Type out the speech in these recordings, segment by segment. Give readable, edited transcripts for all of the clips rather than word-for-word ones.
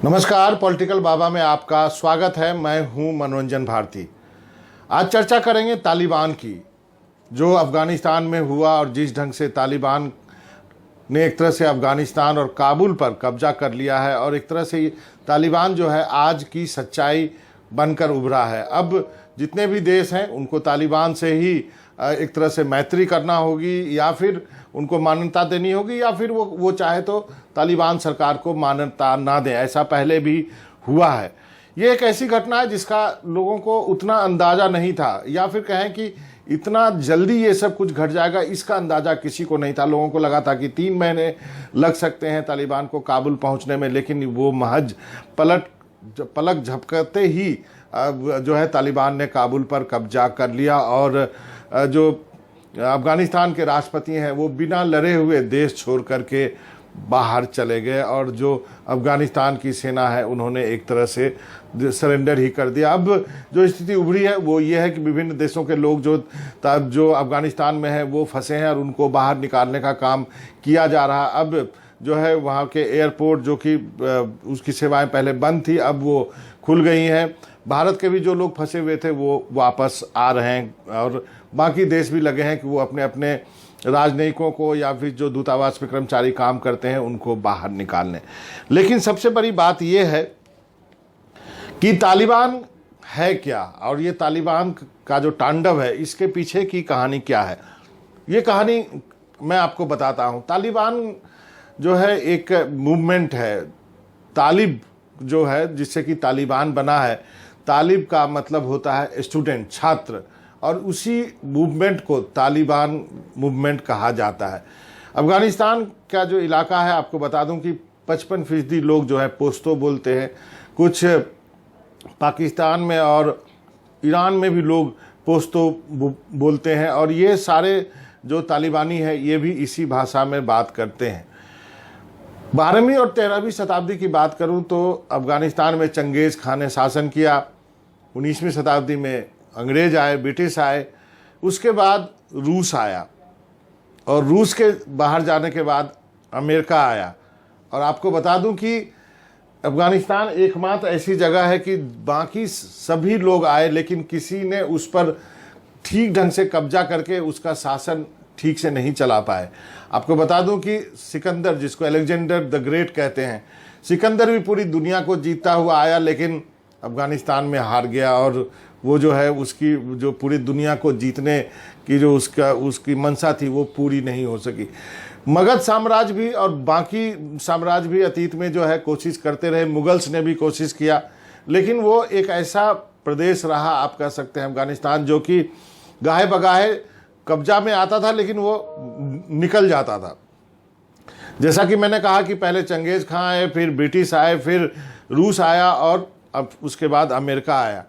नमस्कार, पॉलिटिकल बाबा में आपका स्वागत है। मैं हूं मनोरंजन भारती। आज चर्चा करेंगे तालिबान की, जो अफ़गानिस्तान में हुआ और जिस ढंग से तालिबान ने एक तरह से अफ़गानिस्तान और काबुल पर कब्जा कर लिया है और एक तरह से तालिबान जो है आज की सच्चाई बनकर उभरा है। अब जितने भी देश हैं उनको तालिबान से ही एक तरह से मैत्री करना होगी या फिर उनको मान्यता देनी होगी या फिर वो चाहे तो तालिबान सरकार को मान्यता ना दें। ऐसा पहले भी हुआ है। ये एक ऐसी घटना है जिसका लोगों को उतना अंदाज़ा नहीं था, या फिर कहें कि इतना जल्दी ये सब कुछ घट जाएगा इसका अंदाज़ा किसी को नहीं था। लोगों को लगा था कि 3 महीने लग सकते हैं तालिबान को काबुल पहुंचने में, लेकिन वो महज पलक झपकते ही जो है तालिबान ने काबुल पर कब्जा कर लिया और जो अफ़गानिस्तान के राष्ट्रपति हैं वो बिना लड़े हुए देश छोड़ करके बाहर चले गए और जो अफ़गानिस्तान की सेना है उन्होंने एक तरह से सरेंडर ही कर दिया। अब जो स्थिति उभरी है वो ये है कि विभिन्न देशों के लोग जो अफ़गानिस्तान में हैं वो फंसे हैं और उनको बाहर निकालने का काम किया जा रहा है। अब जो है वहाँ के एयरपोर्ट जो कि उसकी सेवाएं पहले बंद थी अब वो खुल गई हैं। भारत के भी जो लोग फंसे हुए थे वो वापस आ रहे हैं और बाकी देश भी लगे हैं कि वो अपने अपने राजनयिकों को या फिर जो दूतावास में कर्मचारी काम करते हैं उनको बाहर निकालने। लेकिन सबसे बड़ी बात यह है कि तालिबान है क्या और ये तालिबान का जो तांडव है इसके पीछे की कहानी क्या है। ये कहानी मैं आपको बताता हूँ। तालिबान जो है एक मूवमेंट है। तालिब जो है जिससे कि तालिबान बना है, तालिब का मतलब होता है स्टूडेंट, छात्र, और उसी मूवमेंट को तालिबान मूवमेंट कहा जाता है। अफ़गानिस्तान का जो इलाका है आपको बता दूं कि 55% लोग जो है पश्तो बोलते हैं। कुछ पाकिस्तान में और ईरान में भी लोग पश्तो बोलते हैं और ये सारे जो तालिबानी है ये भी इसी भाषा में बात करते हैं। 12वीं और 13वीं शताब्दी की बात करूं तो अफ़गानिस्तान में चंगेज़ खान ने शासन किया। 19वीं शताब्दी में अंग्रेज आए, ब्रिटिश आए, उसके बाद रूस आया और रूस के बाहर जाने के बाद अमेरिका आया। और आपको बता दूं कि अफ़गानिस्तान एकमात्र ऐसी जगह है कि बाकी सभी लोग आए लेकिन किसी ने उस पर ठीक ढंग से कब्जा करके उसका शासन ठीक से नहीं चला पाए। आपको बता दूं कि सिकंदर, जिसको अलेक्जेंडर द ग्रेट कहते हैं, सिकंदर भी पूरी दुनिया को जीतता हुआ आया लेकिन अफ़गानिस्तान में हार गया और वो जो है उसकी जो पूरी दुनिया को जीतने की जो उसकी मंशा थी वो पूरी नहीं हो सकी। मगध साम्राज्य भी और बाकी साम्राज्य भी अतीत में जो है कोशिश करते रहे। मुगल्स ने भी कोशिश किया लेकिन वो एक ऐसा प्रदेश रहा, आप कह सकते हैं अफ़गानिस्तान, जो कि गाहे बगाहे कब्जा में आता था लेकिन वो निकल जाता था। जैसा कि मैंने कहा कि पहले चंगेज़ खान आए, फिर ब्रिटिश आए, फिर रूस आया और अब उसके बाद अमेरिका आया।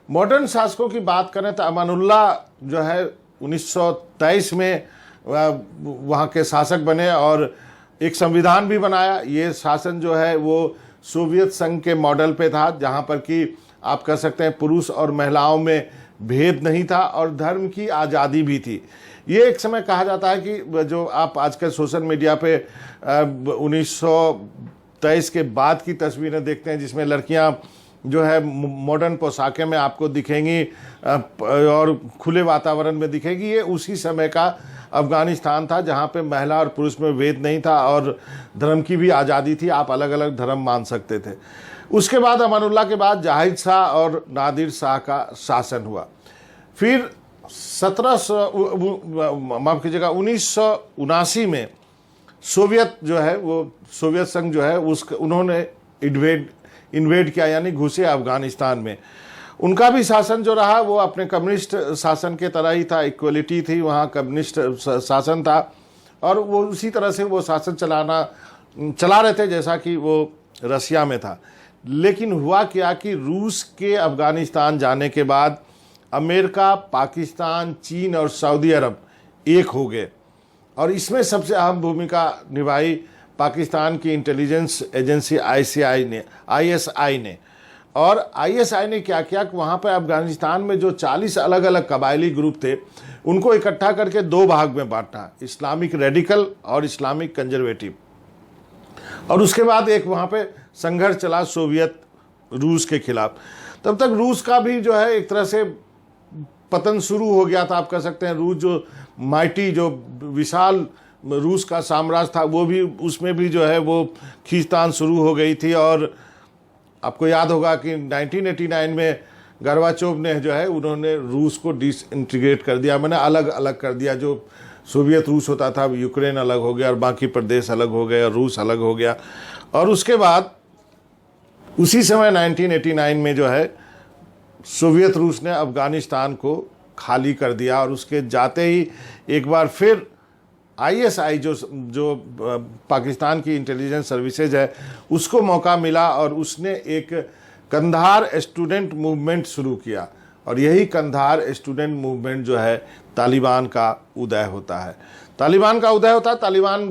मॉडर्न शासकों की बात करें तो अमानुल्लाह जो है 1923 में वहाँ के शासक बने और एक संविधान भी बनाया। ये शासन जो है वो सोवियत संघ के मॉडल पे था, जहाँ पर कि आप कह सकते हैं पुरुष और महिलाओं में भेद नहीं था और धर्म की आज़ादी भी थी। ये एक समय कहा जाता है कि जो आप आजकल सोशल मीडिया पे 1923 के बाद की तस्वीरें देखते हैं जिसमें लड़कियां जो है मॉडर्न पोशाकें में आपको दिखेंगी और खुले वातावरण में दिखेगी, ये उसी समय का अफ़गानिस्तान था जहाँ पे महिला और पुरुष में भेद नहीं था और धर्म की भी आज़ादी थी। आप अलग अलग धर्म मान सकते थे। उसके बाद अमानुल्लाह के बाद जाहिद शाह और नादिर शाह का शासन हुआ। फिर 1979 में सोवियत जो है वो सोवियत संघ जो है उन्होंने इन्वेड किया, यानी घुसे अफ़गानिस्तान में। उनका भी शासन जो रहा वो अपने कम्युनिस्ट शासन के तरह ही था, इक्वलिटी थी, वहाँ कम्युनिस्ट शासन था और वो उसी तरह से वो शासन चला रहे थे जैसा कि वो रसिया में था। लेकिन हुआ क्या कि रूस के अफ़गानिस्तान जाने के बाद अमेरिका, पाकिस्तान, चीन और सऊदी अरब एक हो गए और इसमें सबसे अहम भूमिका निभाई पाकिस्तान की इंटेलिजेंस एजेंसी ISI ने। और ISI ने क्या किया कि वहाँ पर अफ़गानिस्तान में जो 40 अलग अलग कबायली ग्रुप थे उनको इकट्ठा करके 2 भाग में बांटा, इस्लामिक रेडिकल और इस्लामिक कंजर्वेटिव। और उसके बाद एक वहाँ पे संघर्ष चला सोवियत रूस के खिलाफ। तब तक रूस का भी जो है एक तरह से पतन शुरू हो गया था, आप कह सकते हैं। रूस जो माइटी, जो विशाल रूस का साम्राज्य था, वो भी, उसमें भी जो है वो खींचतान शुरू हो गई थी। और आपको याद होगा कि 1989 में गोर्बाचोव ने जो है, उन्होंने रूस को डिसइंटीग्रेट कर दिया, मैंने अलग अलग कर दिया। जो सोवियत रूस होता था, यूक्रेन अलग हो गया और बाकी प्रदेश अलग हो गए और रूस अलग हो गया। और उसके बाद उसी समय 1989 में जो है सोवियत रूस ने अफगानिस्तान को खाली कर दिया। और उसके जाते ही एक बार फिर आईएसआई जो पाकिस्तान की इंटेलिजेंस सर्विसेज है, उसको मौका मिला और उसने एक कंधार स्टूडेंट मूवमेंट शुरू किया। और यही कंधार स्टूडेंट मूवमेंट जो है तालिबान का उदय होता है। तालिबान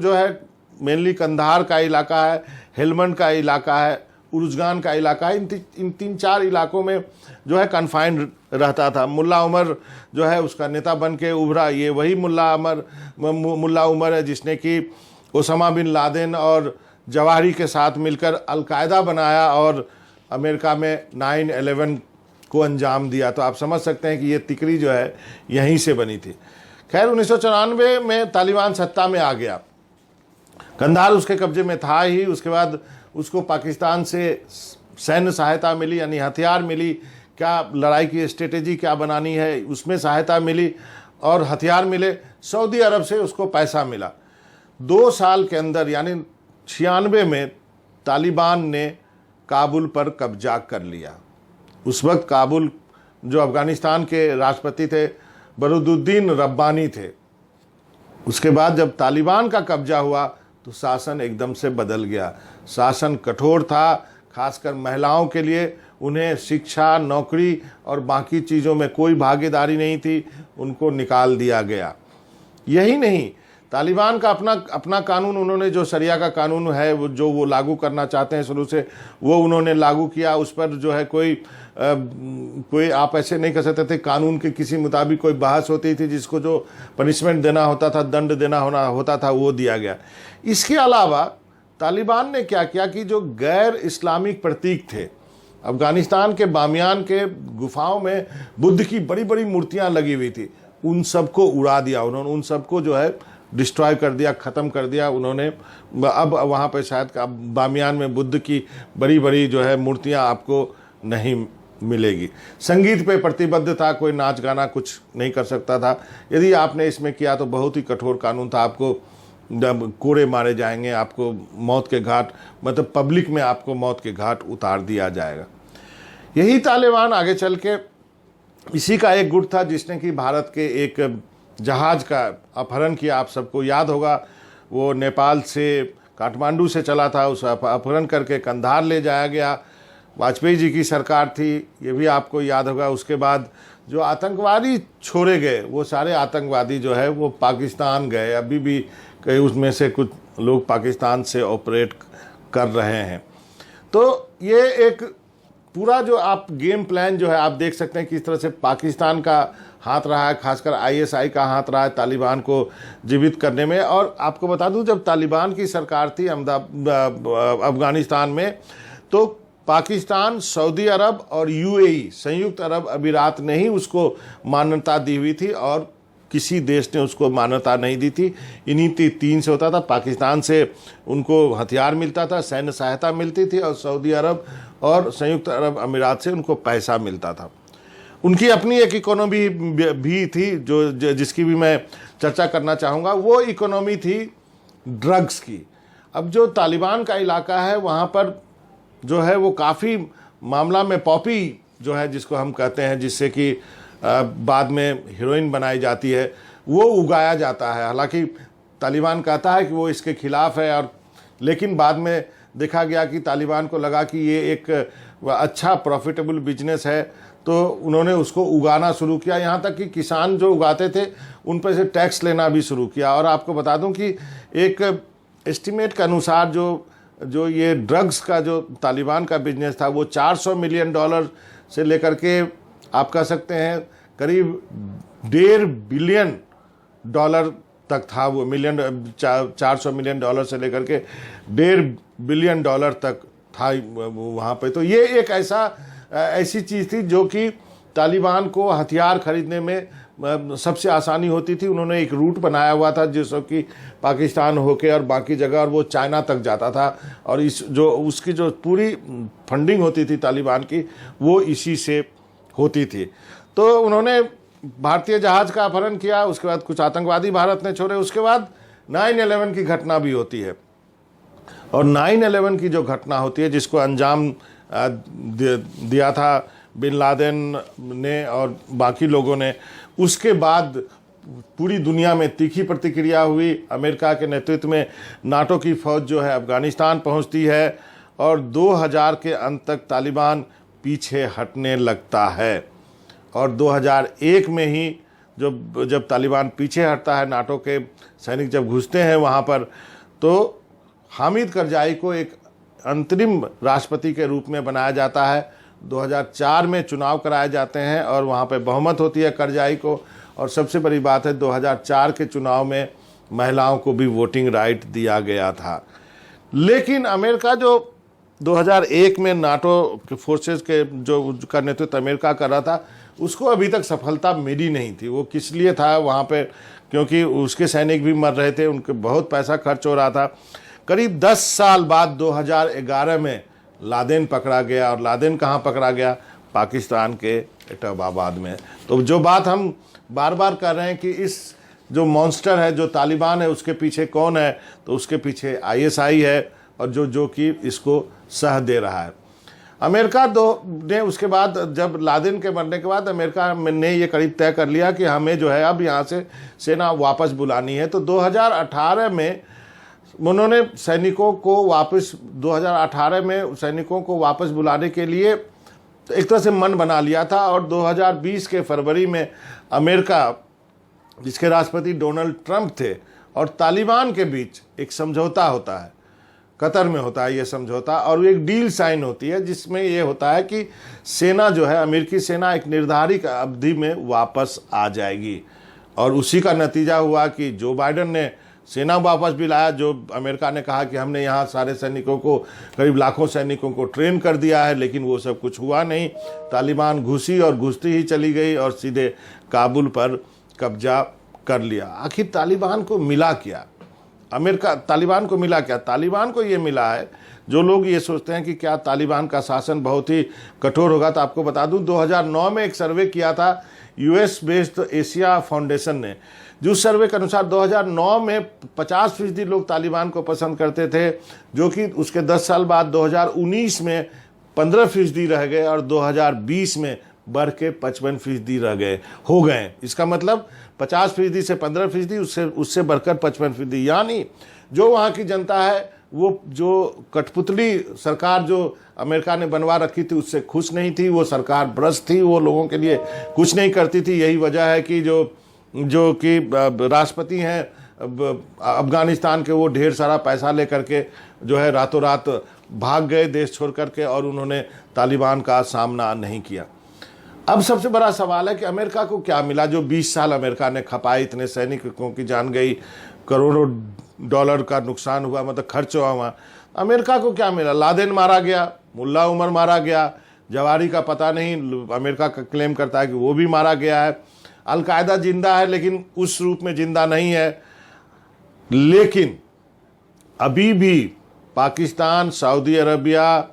जो है मेनली कंधार का इलाका है, हेलमंड का इलाका है, उरुजगान का इलाका है। इन 3-4 इलाकों में जो है कन्फाइंड रहता था। मुल्ला उमर जो है उसका नेता बन के उभरा। ये वही मुल्ला उमर है जिसने कि ओसामा बिन लादेन और जवाहिरी के साथ मिलकर अलकायदा बनाया और अमेरिका में 9/11 को अंजाम दिया। तो आप समझ सकते हैं कि ये तिकड़ी जो है यहीं से बनी थी। खैर 1994 में तालिबान सत्ता में आ गया। कंधार उसके कब्जे में था ही। उसके बाद उसको पाकिस्तान से सैन्य सहायता मिली, यानी हथियार मिली। क्या लड़ाई की स्ट्रेटेजी क्या बनानी है, उसमें सहायता मिली और हथियार मिले। सऊदी अरब से उसको पैसा मिला। 2 साल के अंदर यानी 96 में तालिबान ने काबुल पर कब्जा कर लिया। उस वक्त काबुल जो अफगानिस्तान के राष्ट्रपति थे बरूदुद्दीन रब्बानी थे। उसके बाद जब तालिबान का कब्जा हुआ तो शासन एकदम से बदल गया। शासन कठोर था, खासकर महिलाओं के लिए। उन्हें शिक्षा, नौकरी और बाकी चीज़ों में कोई भागीदारी नहीं थी, उनको निकाल दिया गया। यही नहीं, तालिबान का अपना कानून, उन्होंने जो शरिया का कानून है वो लागू करना चाहते हैं शुरू से, वो उन्होंने लागू किया। उस पर जो है कोई आप ऐसे नहीं कर सकते थे। कानून के किसी मुताबिक कोई बहस होती थी, जिसको जो पनिशमेंट देना होता था, दंड देना होता था, वो दिया गया। इसके अलावा तालिबान ने क्या किया कि जो गैर इस्लामिक प्रतीक थे, अफगानिस्तान के बामियान के गुफाओं में बुद्ध की बड़ी बड़ी मूर्तियां लगी हुई थी, उन सबको उड़ा दिया उन्होंने। उन सबको जो है डिस्ट्रॉय कर दिया, ख़त्म कर दिया उन्होंने। अब वहाँ पे शायद बामियान में बुद्ध की बड़ी बड़ी जो है मूर्तियाँ आपको नहीं मिलेगी। संगीत पे प्रतिबद्ध था, कोई नाच गाना कुछ नहीं कर सकता था। यदि आपने इसमें किया तो बहुत ही कठोर कानून था, आपको कोड़े मारे जाएंगे, आपको मौत के घाट, मतलब पब्लिक में आपको मौत के घाट उतार दिया जाएगा। यही तालिबान आगे चल के इसी का एक गुट था जिसने कि भारत के एक जहाज़ का अपहरण किया। आप सबको याद होगा, वो नेपाल से, काठमांडू से चला था, उस अपहरण करके कंधार ले जाया गया। वाजपेयी जी की सरकार थी, ये भी आपको याद होगा। उसके बाद जो आतंकवादी छोड़े गए, वो सारे आतंकवादी जो है वो पाकिस्तान गए। अभी भी कई उसमें से कुछ लोग पाकिस्तान से ऑपरेट कर रहे हैं। तो ये एक पूरा जो आप गेम प्लान जो है आप देख सकते हैं किस तरह से पाकिस्तान का हाथ रहा है, खासकर आईएसआई का हाथ रहा है तालिबान को जीवित करने में। और आपको बता दूं, जब तालिबान की सरकार थी अफगानिस्तान में, तो पाकिस्तान, सऊदी अरब और यूएई, संयुक्त अरब अमीरात ने ही उसको मान्यता दी हुई थी और किसी देश ने उसको मान्यता नहीं दी थी। इन्हीं 3 से होता था। पाकिस्तान से उनको हथियार मिलता था, सैन्य सहायता मिलती थी, और सऊदी अरब और संयुक्त अरब अमीरात से उनको पैसा मिलता था। उनकी अपनी एक इकोनॉमी भी थी जिसकी भी मैं चर्चा करना चाहूँगा। वो इकोनॉमी थी ड्रग्स की। अब जो तालिबान का इलाका है वहाँ पर जो है वो काफ़ी मामला में पॉपी जो है, जिसको हम कहते हैं, जिससे कि बाद में हीरोइन बनाई जाती है, वो उगाया जाता है। हालांकि तालिबान कहता है कि वो इसके खिलाफ है, और लेकिन बाद में देखा गया कि तालिबान को लगा कि ये एक अच्छा प्रॉफिटेबल बिजनेस है, तो उन्होंने उसको उगाना शुरू किया। यहाँ तक कि किसान जो उगाते थे उन पर से टैक्स लेना भी शुरू किया। और आपको बता दूं कि एक एस्टिमेट के अनुसार जो ये ड्रग्स का जो तालिबान का बिजनेस था, वो $400 मिलियन से लेकर के आप कह सकते हैं करीब $1.5 बिलियन तक था वो, 400 मिलियन डॉलर से लेकर के 1.5 बिलियन डॉलर तक था वहाँ पे। तो ये एक ऐसी चीज़ थी जो कि तालिबान को हथियार खरीदने में सबसे आसानी होती थी। उन्होंने एक रूट बनाया हुआ था जिसको कि पाकिस्तान होके और बाकी जगह, और वो चाइना तक जाता था, और उसकी जो पूरी फंडिंग होती थी तालिबान की, वो इसी से होती थी। तो उन्होंने भारतीय जहाज का अपहरण किया, उसके बाद कुछ आतंकवादी भारत ने छोड़े, उसके बाद 9/11 की घटना भी होती है। और 9/11 की जो घटना होती है, जिसको अंजाम दिया था बिन लादेन ने और बाकी लोगों ने, उसके बाद पूरी दुनिया में तीखी प्रतिक्रिया हुई। अमेरिका के नेतृत्व में नाटो की फ़ौज जो है अफ़गानिस्तान पहुंचती है, और 2000 के अंत तक तालिबान पीछे हटने लगता है। और 2001 में ही जब तालिबान पीछे हटता है, नाटो के सैनिक जब घुसते हैं वहाँ पर, तो हामिद करजाई को एक अंतरिम राष्ट्रपति के रूप में बनाया जाता है। 2004 में चुनाव कराए जाते हैं और वहाँ पे बहुमत होती है करजाई को। और सबसे बड़ी बात है, 2004 के चुनाव में महिलाओं को भी वोटिंग राइट दिया गया था। लेकिन अमेरिका जो 2001 में नाटो के फोर्सेस के जो का नेतृत्व अमेरिका कर रहा था, उसको अभी तक सफलता मिली नहीं थी। वो किस लिए था वहाँ पे, क्योंकि उसके सैनिक भी मर रहे थे, उनके बहुत पैसा खर्च हो रहा था। करीब 10 साल बाद 2011 में लादेन पकड़ा गया। और लादेन कहाँ पकड़ा गया? पाकिस्तान के एबटाबाद में। तो जो बात हम बार बार कर रहे हैं कि इस जो मॉन्स्टर है, जो तालिबान है, उसके पीछे कौन है, तो उसके पीछे ISI है, और जो कि इसको सह दे रहा है। अमेरिका ने उसके बाद, जब लादेन के मरने के बाद, अमेरिका ने ये करीब तय कर लिया कि हमें जो है अब यहाँ से सेना वापस बुलानी है। तो 2018 में उन्होंने सैनिकों को वापस 2018 में सैनिकों को वापस बुलाने के लिए एक तरह से मन बना लिया था। और 2020 के फरवरी में अमेरिका, जिसके राष्ट्रपति डोनाल्ड ट्रंप थे, और तालिबान के बीच एक समझौता होता है, कतर में होता है ये समझौता, और एक डील साइन होती है जिसमें ये होता है कि सेना जो है, अमेरिकी सेना एक निर्धारित अवधि में वापस आ जाएगी। और उसी का नतीजा हुआ कि जो बाइडेन ने सेना वापस भी लाया। जो अमेरिका ने कहा कि हमने यहाँ सारे सैनिकों को, करीब लाखों सैनिकों को ट्रेन कर दिया है, लेकिन वो सब कुछ हुआ नहीं। तालिबान घुसी और घुसती ही चली गई और सीधे काबुल पर कब्जा कर लिया। आखिर तालिबान को मिला क्या? तालिबान को मिला क्या? तालिबान को ये मिला है, जो लोग ये सोचते हैं कि क्या तालिबान का शासन बहुत ही कठोर होगा, तो आपको बता दूं 2009 में एक सर्वे किया था US बेस्ड एशिया फाउंडेशन ने, जिस सर्वे के अनुसार 2009 में 50% लोग तालिबान को पसंद करते थे, जो कि उसके 10 साल बाद 2019 में 15% रह गए, और 2020 में बढ़ के 55% हो गए। इसका मतलब 50% से 15%, उससे बढ़कर 55%। यानी जो वहाँ की जनता है, वो जो कठपुतली सरकार जो अमेरिका ने बनवा रखी थी, उससे खुश नहीं थी। वो सरकार भ्रष्ट थी, वो लोगों के लिए कुछ नहीं करती थी। यही वजह है कि जो कि राष्ट्रपति हैं अफगानिस्तान के, वो ढेर सारा पैसा लेकर के जो है रातों रात भाग गए देश छोड़ करके, और उन्होंने तालिबान का सामना नहीं किया। अब सबसे बड़ा सवाल है कि अमेरिका को क्या मिला? जो 20 साल अमेरिका ने खपाई, इतने सैनिकों की जान गई, करोड़ों डॉलर का नुकसान हुआ, मतलब खर्च हुआ वहाँ, अमेरिका को क्या मिला? लादेन मारा गया, मुल्ला उमर मारा गया, जवारी का पता नहीं, अमेरिका का क्लेम करता है कि वो भी मारा गया है। अलकायदा जिंदा है, लेकिन उस रूप में जिंदा नहीं है। लेकिन अभी भी पाकिस्तान, सऊदी अरबिया,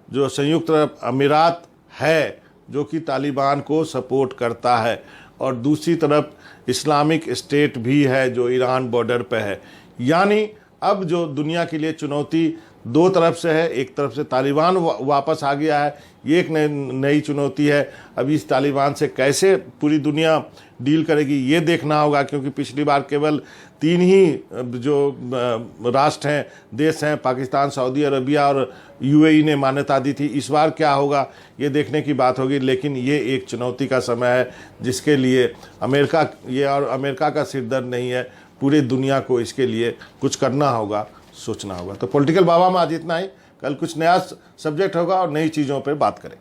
जो संयुक्त अरब अमीरात है, जो कि तालिबान को सपोर्ट करता है, और दूसरी तरफ इस्लामिक स्टेट भी है जो ईरान बॉर्डर पे है। यानी अब जो दुनिया के लिए चुनौती दो तरफ से है, एक तरफ से तालिबान वापस आ गया है, ये एक नई चुनौती है। अब इस तालिबान से कैसे पूरी दुनिया डील करेगी ये देखना होगा, क्योंकि पिछली बार केवल 3 ही जो राष्ट्र हैं, देश हैं, पाकिस्तान, सऊदी अरबिया और UAE ने मान्यता दी थी। इस बार क्या होगा ये देखने की बात होगी। लेकिन ये एक चुनौती का समय है जिसके लिए अमेरिका का सिरदर्द नहीं है, पूरी दुनिया को इसके लिए कुछ करना होगा, सोचना होगा। तो पॉलिटिकल बाबा में आज इतना ही। कल कुछ नया सब्जेक्ट होगा और नई चीज़ों पे बात करें।